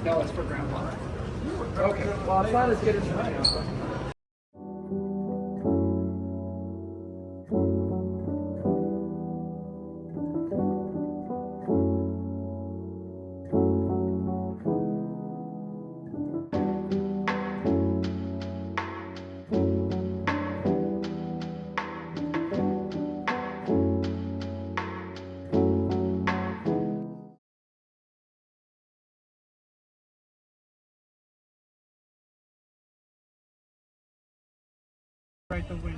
No, it's for grandpa. Okay. Well, it's not as good as mine. Right away.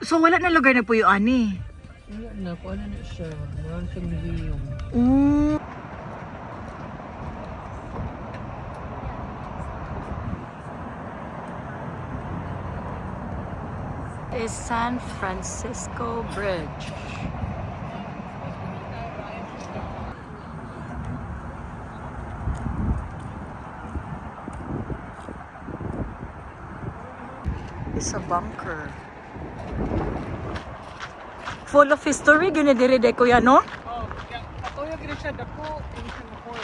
So wala na lugar na po yung ani. Wala na, kung ano na siya. Wala siyang museum. Is San Francisco Bridge. It's a bunker. Full of history, ginidiri kuya, no? Oh, yeah. Patuloy gina siya dako ancient port.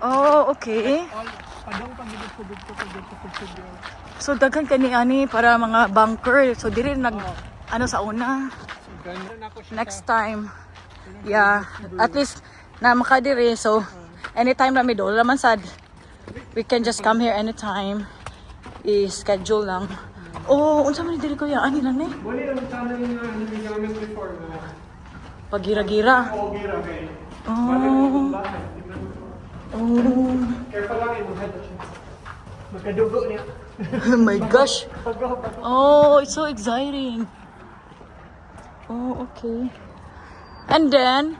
Oh, okay. All padong pagidot ko dito. So daghan kani ani para mga bunker. So diri nag ano sa una. So ganda na ako siya. Next time. Yeah, at least na makadiri. So anytime na may dola man sad. We can just come here anytime. I-schedule lang. Oh, unsa man diri kuya? Ani lang ni? Wala naman sana yung gamit before na. Pagira-gira. Oh, gira kay. Oh. Oh. Careful lang yung head siya. Magkadugo niya. Oh my gosh. Oh, it's so exciting. Oh, okay. And then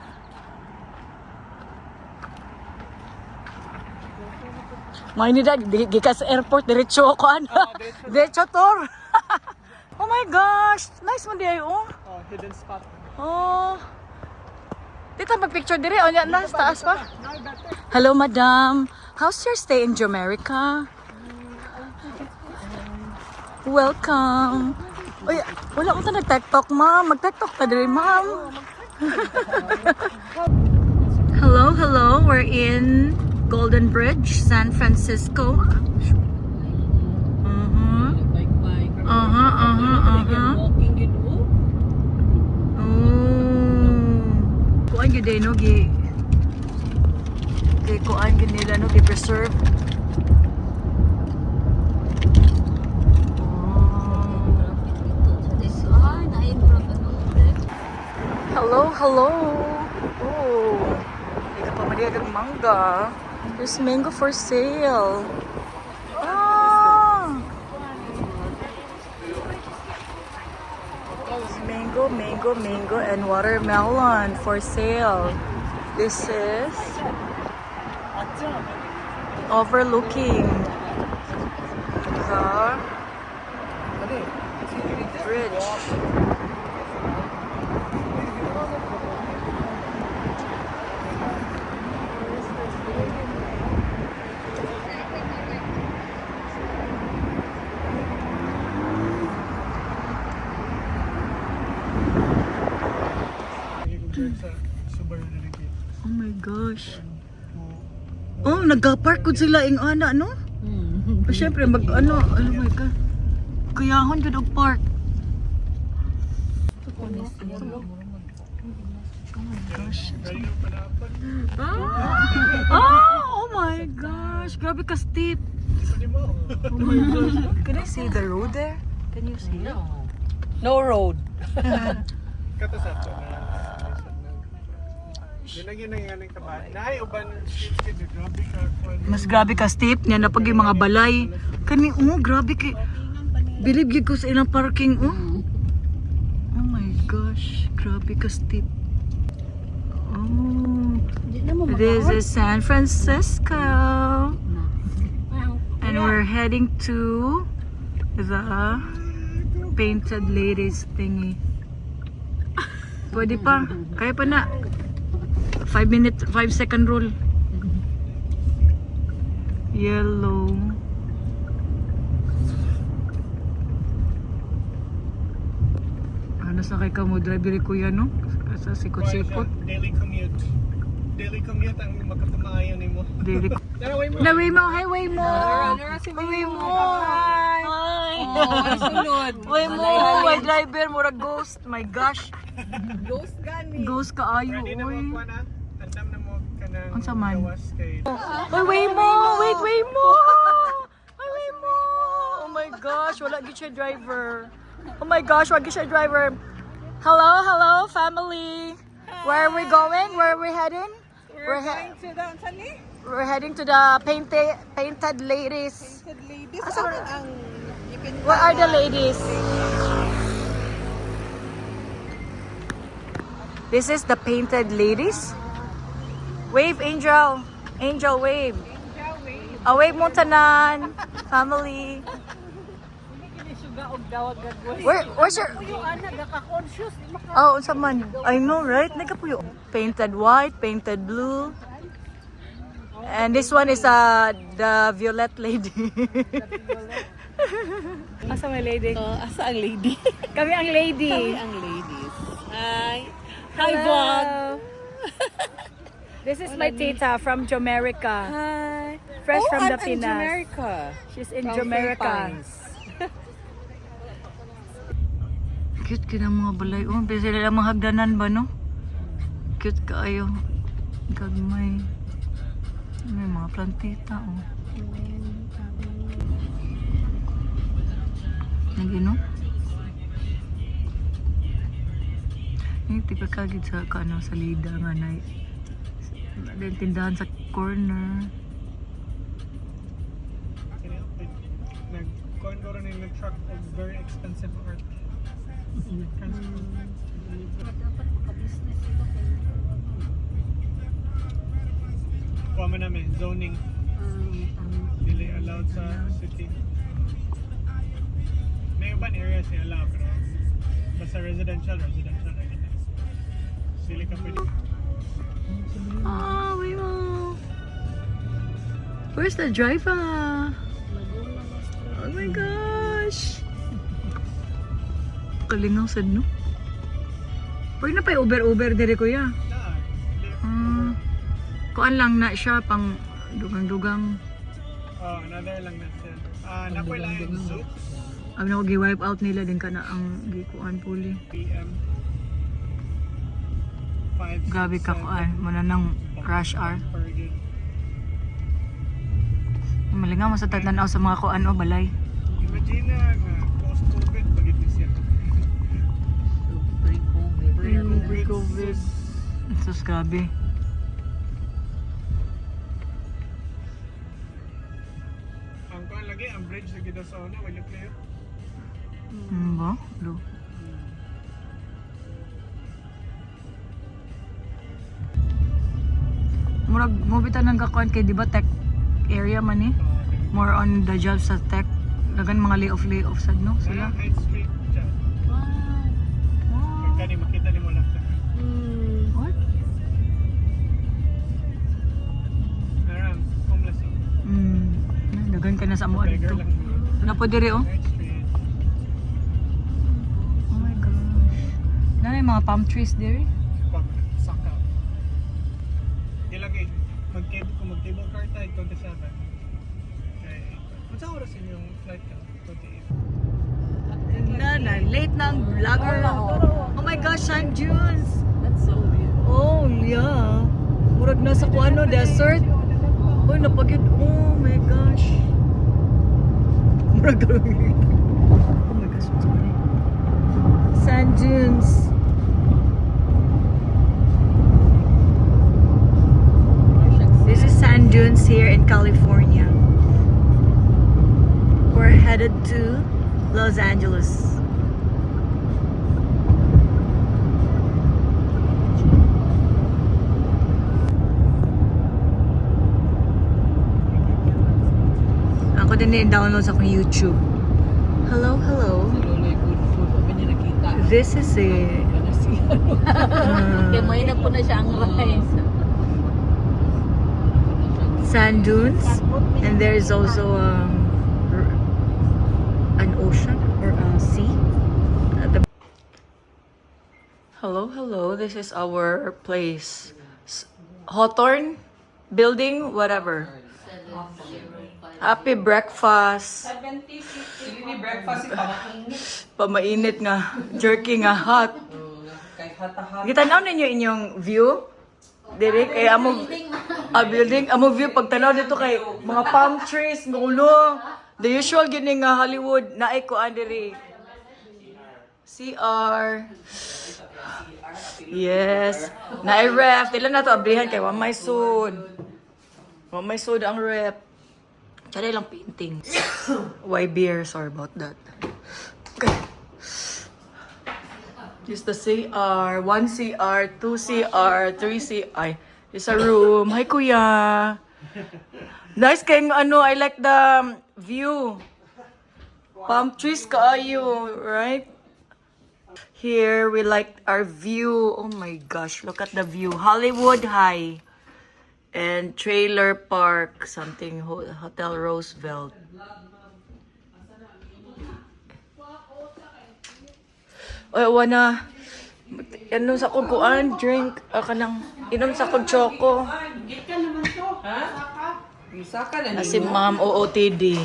Maynila, gikas airport, diretso ako diretso tour. Oh my gosh, nice man di oh. Oh, hidden spot. Oh. Dito mag-picture dire, o na sa taas pa. Hello madam, how's your stay in Jamaica? Welcome. Uy, wala mo ta nag-tiktok ma'am, mag-tiktok ka dire ma'am. Hello, we're in Golden Bridge, San Francisco. Bike. Walking gid o. Kuan gyud no gi. Kay kuan gyud nila no gi preserve. Hello. Oh. Ika pa maliagang mangga. There's mango for sale. Ah! Mango, and watermelon for sale. This is overlooking the bridge. Oh my gosh. Oh, nagka-park ko sila ing ana, no? Oh, syempre, oh my God. Kayahon jud og park. Oh my gosh. Oh my gosh. Grabe ka steep. Oh my gosh. Can I see the road there? Can you see it? No road. Mas grabe ka steep niya na pag yung mga balay. Kani grabe kay believe gid ko sa ilang parking Oh my gosh, grabe ka steep. Oh. This is San Francisco. And we're heading to the Painted Ladies thingy. Pwede pa. Kaya pa na. 5-second rule. Yellow. Ano sa kay kamo driver kuya no? Sa sikot-sikot. Daily commute. Daily commute ang makapamayo ni mo. Dili ko. Naway mo, hi, way mo. Way mo. Hi. Sunod. Way mo, way driver, mura ghost. My gosh. Ghost gani. Ghost ka ayo, Ready na mo oy. kuha na? Andam na mo ka ng Unsa man? gawas kay... Oy, way mo. Wait, way mo. Ay, way mo. Oh my gosh, wala gid siya driver. Oh my gosh, wala gid siya driver. Hello, hello, family. Where are we going? Where are we heading? We're Going to the Sani? We're heading to the painted ladies. Painted ladies. Asa ba? Ang you can Where are the ladies? This is the painted ladies. Wave, Angel. Angel, wave. Wave mo tanan. Family. Where's your... Oh, unsa man? I know, right? Nagapuyo. Painted white, painted blue. And this one is the violet lady. Asa may lady? asa ang lady? Kami ang lady. Ang ladies. Hi. Hi, vlog. This is my tita from Jamaica. Hi. Fresh from the I'm in Pinas. Jamaica. She's in From Jamaica. Philippines. Cute ka ng mga balay. Oh, bisa nila mga hagdanan ba, no? Cute kaayo. Gagmay. May mga plantita, oh. Nagino? Yung tiba kagid sa kano sa lida nga na dahil tindahan sa corner. Nag-kuhan ko rin yung truck of very expensive art. Kuha mo namin, zoning. Dili allowed sa city. May ibang areas siya allow, pero basta residential na yun. Sili ka pwede. Oh, wait mo. Where's the driver? Oh my gosh. Kalingaw sad, no? Pwede na pa yung Uber dire, kuya. Kuan lang na siya, pang dugang-dugang. Oh, another lang na siya. Napoy lang yung Zook. Abi na ko gi-wipe out nila din ka na ang gikuan puli. PM 5, Grabe ka kuan, muna ng rush hour. per gig. Malingaw sa tagtanaw sa mga kuan o balay. Imagine na nga, post-COVID, pagit ni siya. Pre-COVID. Sus, grabe. Ang kuan lagi, ang bridge lagi daw sa una, wala playo. Ba? Lo. Murag mo bitan nang kakuan kay di ba tech area man eh. More on the job sa tech. Dagan mga layoff sad no sila. High Street dyan. Pagka ni makita ni mo lang ta. What? Narang, homeless yun. Dagan ka na sa amo Beggar dito. lang yun. Na po dire oh. High Street. Oh my gosh. Nanay mga palm trees dire. Pag saka. Ilagay, kung mag-cable car tayo, 27. Okay. Masa oras yun yung flight ka? 28. Na late na ang vlogger. Oh my gosh, sand dunes. That's so weird. Oh yeah. Murag na sa kuano desert. Uy, napagid. Oh my gosh. Murag na. Oh my gosh, sorry. Sand dunes. This is sand dunes here in California. We're headed to Los Angeles. Ako din i-download sa akong YouTube. Hello, hello. Loloy good food. Pag niya nakita. This is it. Kaya may na po na siya ang rice. Sand dunes, and there's also an ocean or a sea. Hello, hello. This is our place. Hawthorne building, whatever. Happy breakfast. Hindi breakfast si pamainit. Pamainit nga. Jerky nga hot. Kay hata-hata. Gitanaw ninyo inyong view? Diri kay amo building, amo view pagtanaw dito kay mga palm trees, ngulo. The usual gini nga Hollywood naay ko diri. CR. Yes. Naay ref. Dila na to abrihan kay wa may sud. Wa may sud ang ref. Tsara lang painting. Why beer? Sorry about that. Okay. Just the CR, 1 CR, 2 CR, 3 CR. It's a room. Hi, kuya. Nice kayong ano, I like the view. Palm trees kaayo, right? Here, we like our view. Oh my gosh, look at the view. Hollywood High. And Trailer Park, something, Hotel Roosevelt. Oy, wana. Ano sa kong kuan, drink. Kanang, inom sa kong choco. Isa ka na Si Ma'am OOTD.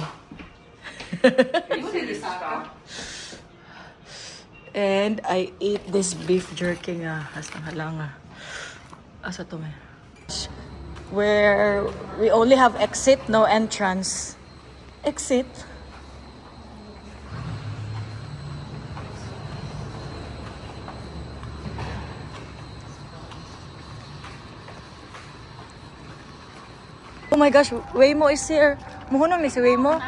And I ate this beef jerky nga. Asang halanga. Asa to may? Where we only have exit, no entrance. Exit. Oh my gosh, Waymo is here. Muhunong ni si Waymo.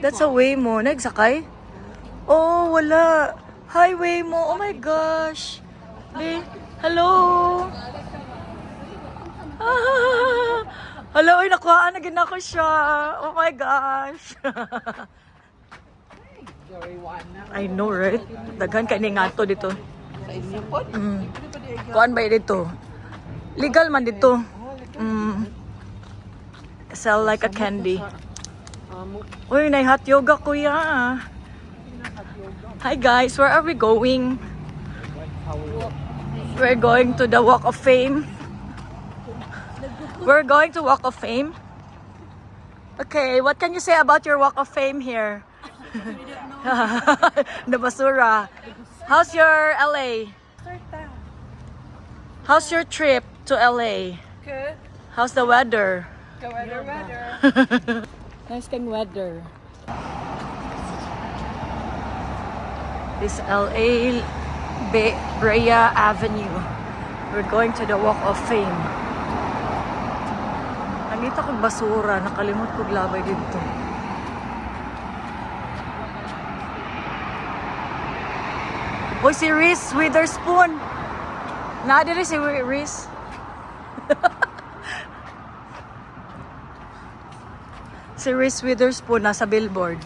That's a Waymo. Nagsakay? Oh, wala. Hi, Waymo. Oh my gosh. Hello. Ah, hello, ay nakuhaan na gina ko siya. Oh my gosh. I know, right? Daghan ka ni ngato dito. Kuhaan ba dito? Legal man dito. Sell like a candy. Uy, nay hot yoga kuya. Hi guys, where are we going? We're going to the Walk of Fame. We're going to Walk of Fame. Okay, what can you say about your Walk of Fame here? The basura. How's your LA? How's your trip to LA? Good. How's the weather? The weather. Nice kang weather. This LA Brea Avenue. We're going to the Walk of Fame. Nakita kong basura. Nakalimot kong labay dito. Hoy, si Reese Witherspoon. Nadiri si Reese. Si Reese Witherspoon nasa billboard.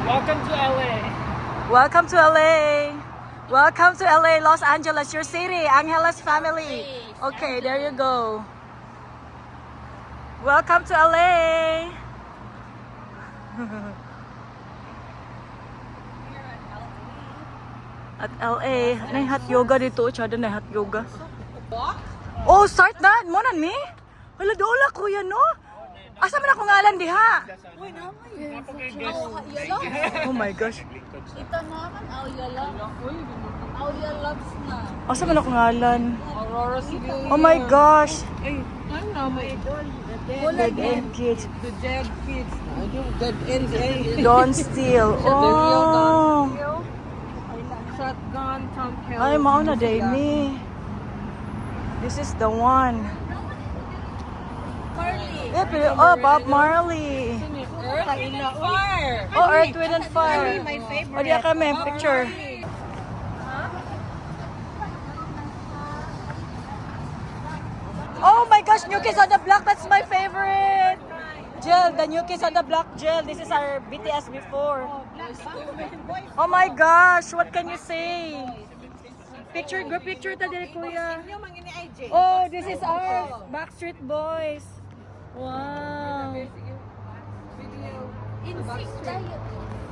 Welcome to LA. Welcome to LA. Welcome to LA, Los Angeles, your city, Angeles family. Okay, there you go. Welcome to LA. At LA, nay hot yoga dito, chada nay hot yoga. Oh, start na. Mo nan mi? Wala dola kuya no. Asa man ako ngalan diha? Oh my gosh. Ito naman, Aulia Loves na. Asa man ako ngalan? Aurora City. Oh my gosh. Ay, ano, may idol. Dead End Kids. The Dead Kids. Dead End. Don't steal. Oh. Shotgun, Tom Kelly. Ay, mauna day ni. This is the one. Marley. Yeah, pero, oh, Bob Marley. Earth, Wind and Fire. Oh, Earth, Wind and Fire. My favorite. O, diya kami, picture. Oh my gosh, New Kids on the Block, that's my favorite. Jill, the New Kids on the Block, Jill. This is our BTS before. Oh my gosh, what can you say? Picture, group picture ta dire kuya. Oh, this is our Backstreet Boys. Wow.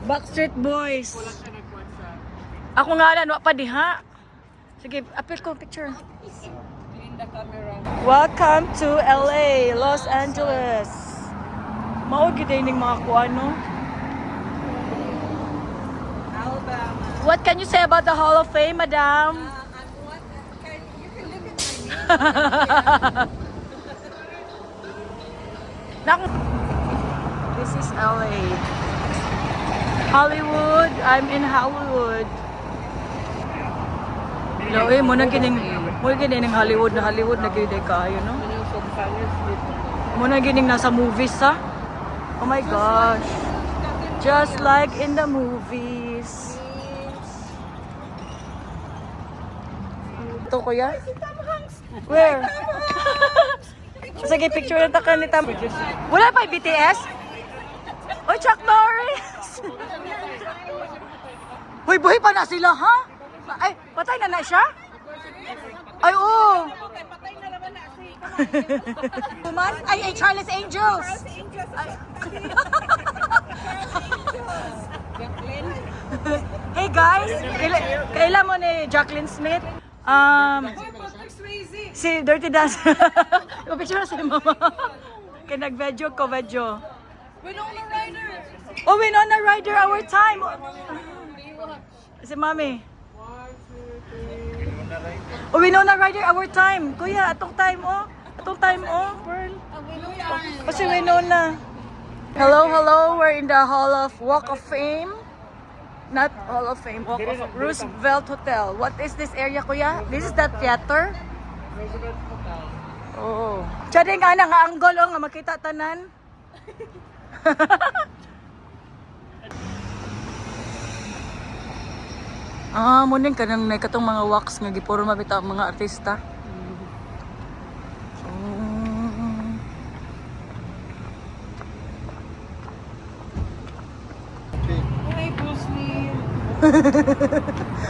Backstreet Boys. Ako nga lang, wa pa diha. Sige, apil ko picture. Welcome to LA, Los Angeles. Mao gid ning mga kuano. What can you say about the Hall of Fame, Madam? This is LA. Hollywood. I'm in Hollywood. No, muna gining Hollywood na gid kayo, no? Muna gining nasa movies, ha? Oh my gosh. Just like in the movies. Ito, kuya? Where? Sige, picture na takan ni Tam. Wala pa yung BTS? Oy, Chuck Norris! Hoy, buhay pa na sila, ha? Ay, patay na siya? Ay, oo. Patay na naman na si Woman? Ay, Charlie's Angels. Hey guys, kailan mo ni Jacqueline Smith? Si Dirty Dance. Yung picture na si mama. Kaya nag-video ko, video. Winona Ryder. Oh, Winona Ryder, our time. Si mami. Oh, Winona Ryder, our time. Kuya, atong time, oh. Atong time, oh. Pearl. Oh, si Winona. Hello, hello. We're in the Hall of Walk of Fame. Not Hall of Fame, Walk of Roosevelt Hotel. What is this area, kuya? This is the theater? Roosevelt Hotel. Oo. Siya din nga nga angle, oh, nga makita tanan. Muning ka nang katong mga wax nga gipuro mabita ang mga artista. Hey, Bruce Lee.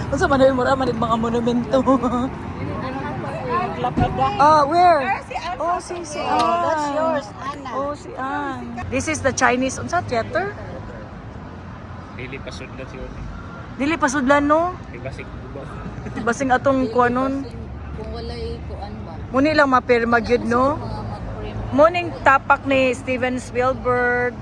Unsa man yun mo raman mga monumento. Where? Oh, si Ann. That's yours, Anna. Oh, si Ann. This is the Chinese unsa theater? Dili pasudlan si Oni. Dili pasudlan no. Ibasik ubos. Basing atong kuanon. Kung wala'y kuan ba? Muni lang mapirma gyud no. Mga mag-frame. Muning tapak ni Steven Spielberg.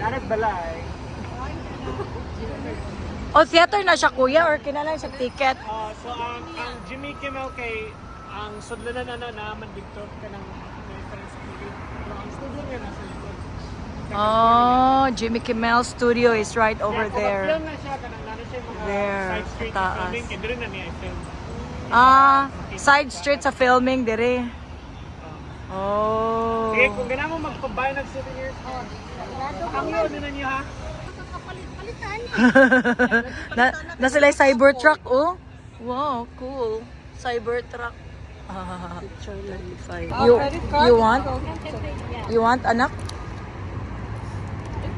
Nanag balay. O theater na siya kuya or kinalang siya ticket? So ang Jimmy Kimmel kay ang sudlanan naman dito kanang reference TV. Pero ang studio niya nasa likod. Oh, Jimmy Kimmel Studio is right over there. Film na siya kanang nana siya mga There, side street taas. filming kay dire na niya i-film. Side street sa filming dire. Oh. Sige, kung gana mo magpabay ng souvenirs, ang yun na niyo ha. na sila yung Cybertruck, oh. Wow, cool. Cybertruck. 35. You want? You want, anak?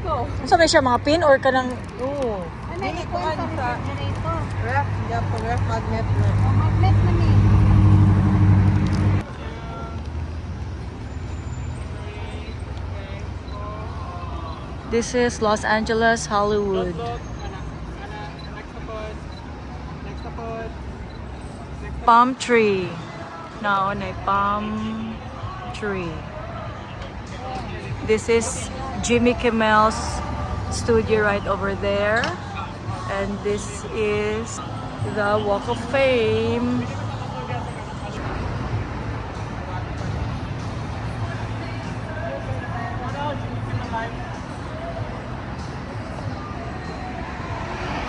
Ano sabi siya, mga pin or kanang... Oh. Dili ko ano sa Ref, Japan, ref magnet na. magnet na ni. This is Los Angeles, Hollywood. Look, next upon. Palm tree. Now, a palm tree. This is Jimmy Kimmel's studio right over there. And this is the Walk of Fame.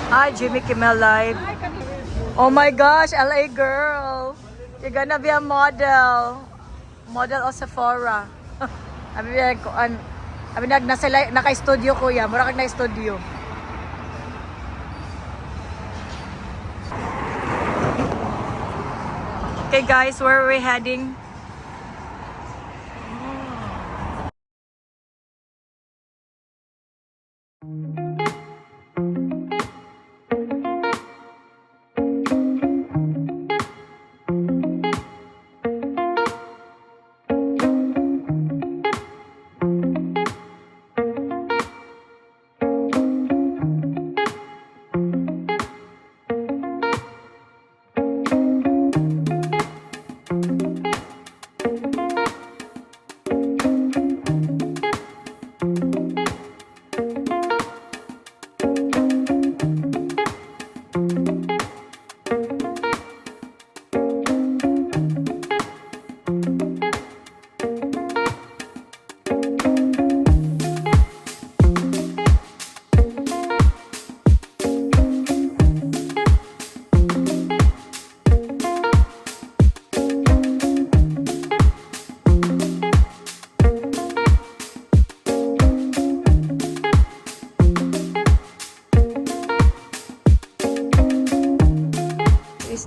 Hi, Jimmy Kimmel Live. Oh my gosh, LA girl. You're gonna be a model. Model of Sephora. Naka-studio kuya. Mura kag na-studio. Okay guys, where are we heading?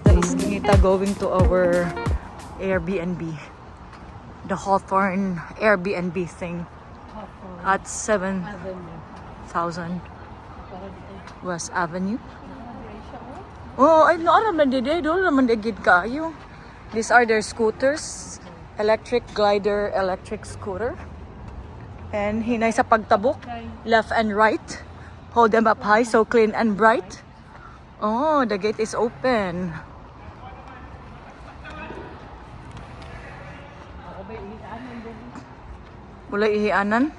The Iskinita going to our Airbnb, the Hawthorne Airbnb thing at 7,000 West Avenue. Oh, I know naman dide, dolo naman digid kayo. These are their scooters, electric glider, electric scooter. And hinay sa pagtabok, left and right. Hold them up high so clean and bright. Oh, the gate is open. Wala ihianan?